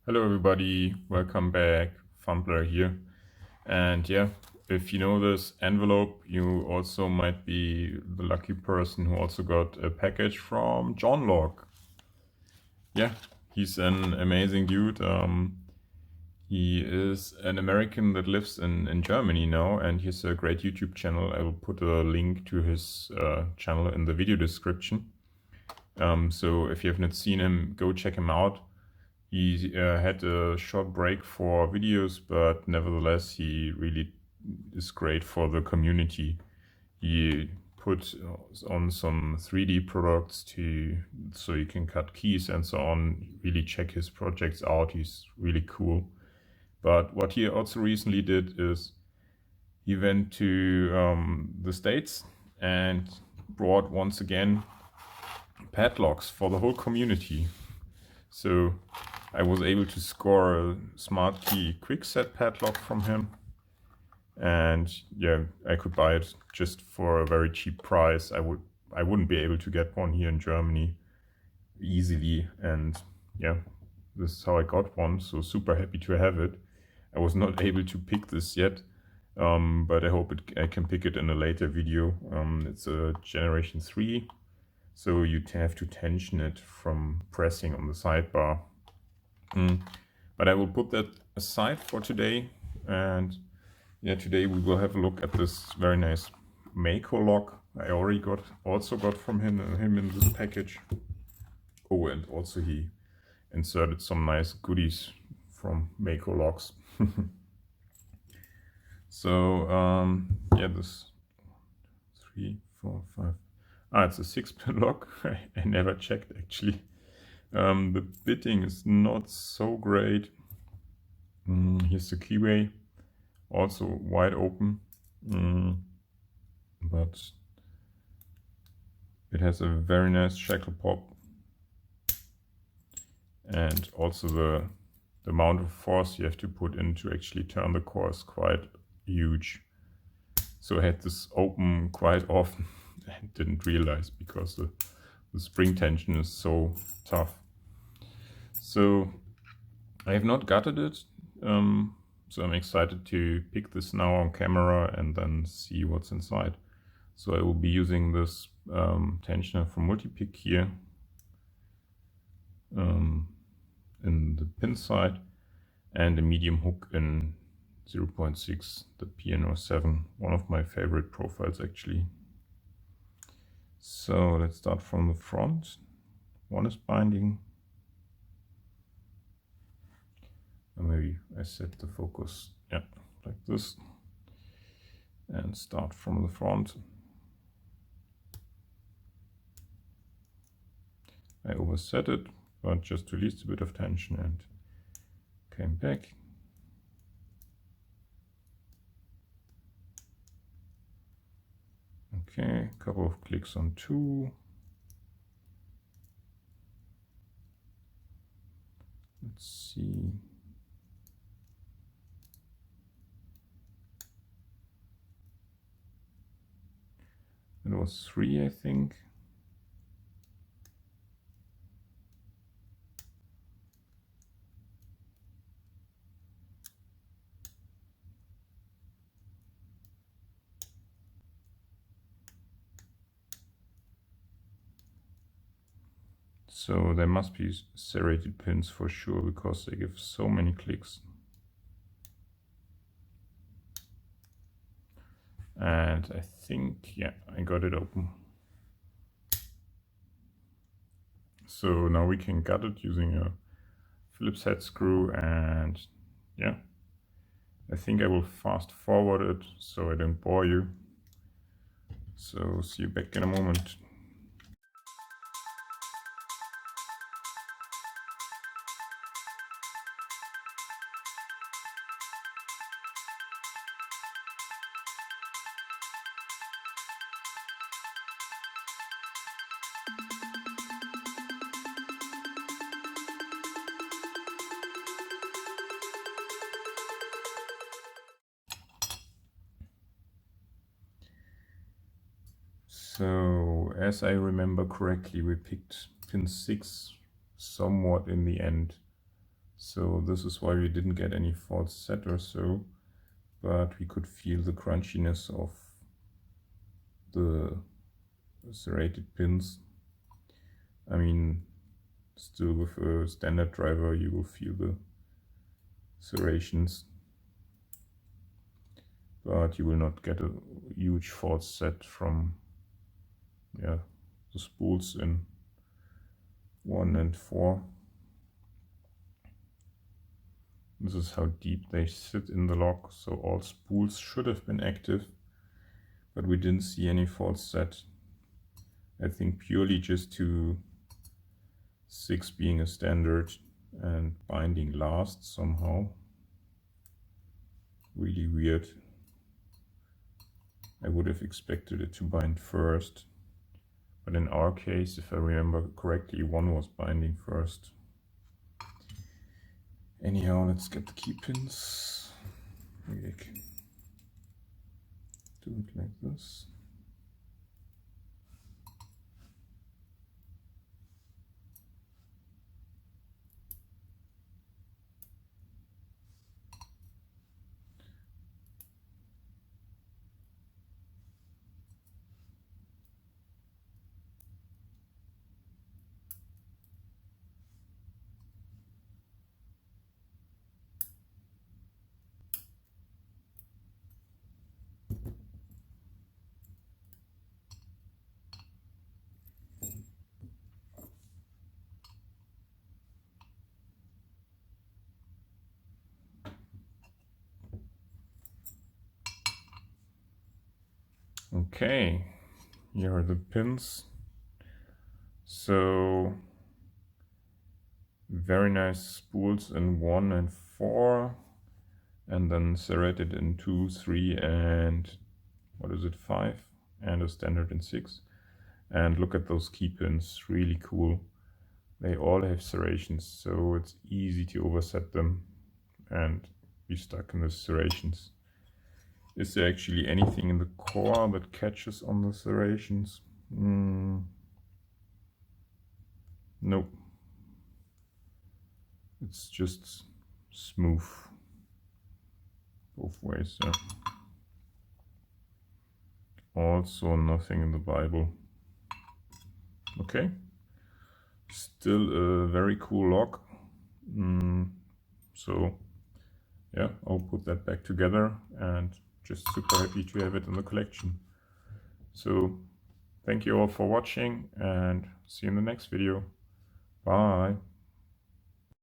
Hello everybody, welcome back, Fumbler here. And yeah, if you know this envelope, you also might be the lucky person who also got a package from John Locke. Yeah, he's an amazing dude. He is an American that lives in Germany now, and he has a great YouTube channel. I will put a link to his channel in the video description. So if you have not seen him, go check him out. He had a short break for videos, but nevertheless, he really is great for the community. He put on some 3D products so you can cut keys and so on. Really check his projects out. He's really cool. But what he also recently did is he went to the States and brought once again padlocks for the whole community. So I was able to score a smart key quick set padlock from him. And yeah, I could buy it just for a very cheap price. I wouldn't be able to get one here in Germany easily. And yeah, this is how I got one. So super happy to have it. I was not able to pick this yet, but I hope I can pick it in a later video. It's a Generation 3. So you have to tension it from pressing on the sidebar. But I will put that aside for today. And yeah, today we will have a look at this very nice Mako lock I already also got from him in this package. Oh, and also he inserted some nice goodies from Mako locks. So yeah, this 3, 4, 5. It's a 6-pin lock. I never checked actually. The bitting is not so great. Here's the keyway, also wide open, but it has a very nice shackle pop, and also the amount of force you have to put in to actually turn the core is quite huge. So I had this open quite often and didn't realize because the spring tension is so tough. So I have not gutted it, so I'm excited to pick this now on camera and then see what's inside. So I will be using this tensioner from Multipick here in the pin side, and a medium hook in 0.6, the PNO7, one of my favorite profiles actually. So let's start from the front. One is binding. And maybe I set the focus, yeah, like this, and start from the front. I overset it, but just released a bit of tension and came back. Okay, a couple of clicks on 2. Let's see. It was 3, I think. So there must be serrated pins for sure, because they give so many clicks. And I think, yeah, I got it open. So now we can gut it using a Phillips head screw, and yeah, I think I will fast forward it so I don't bore you. So see you back in a moment. So as I remember correctly, we picked pin 6 somewhat in the end. So this is why we didn't get any false set or so, but we could feel the crunchiness of the serrated pins. I mean, still with a standard driver you will feel the serrations, but you will not get a huge false set from the spools in 1 and 4. This is how deep they sit in the lock, so all spools should have been active, but we didn't see any false set. I think purely just to 6 being a standard and binding last somehow. Really weird. I would have expected it to bind first, but in our case, if I remember correctly, 1 was binding first. Anyhow, let's get the key pins. Maybe I can do it like this. Okay, here are the pins. So very nice spools in 1 and 4, and then serrated in 2, 3, and what is it, 5, and a standard in 6. And look at those key pins, really cool. They all have serrations, so it's easy to overset them and be stuck in the serrations. Is there actually anything in the core that catches on the serrations? Nope. It's just smooth both ways. Yeah. Also nothing in the Bible. Okay. Still a very cool lock. So yeah, I'll put that back together and just super happy to have it in the collection. So thank you all for watching and see you in the next video. Bye.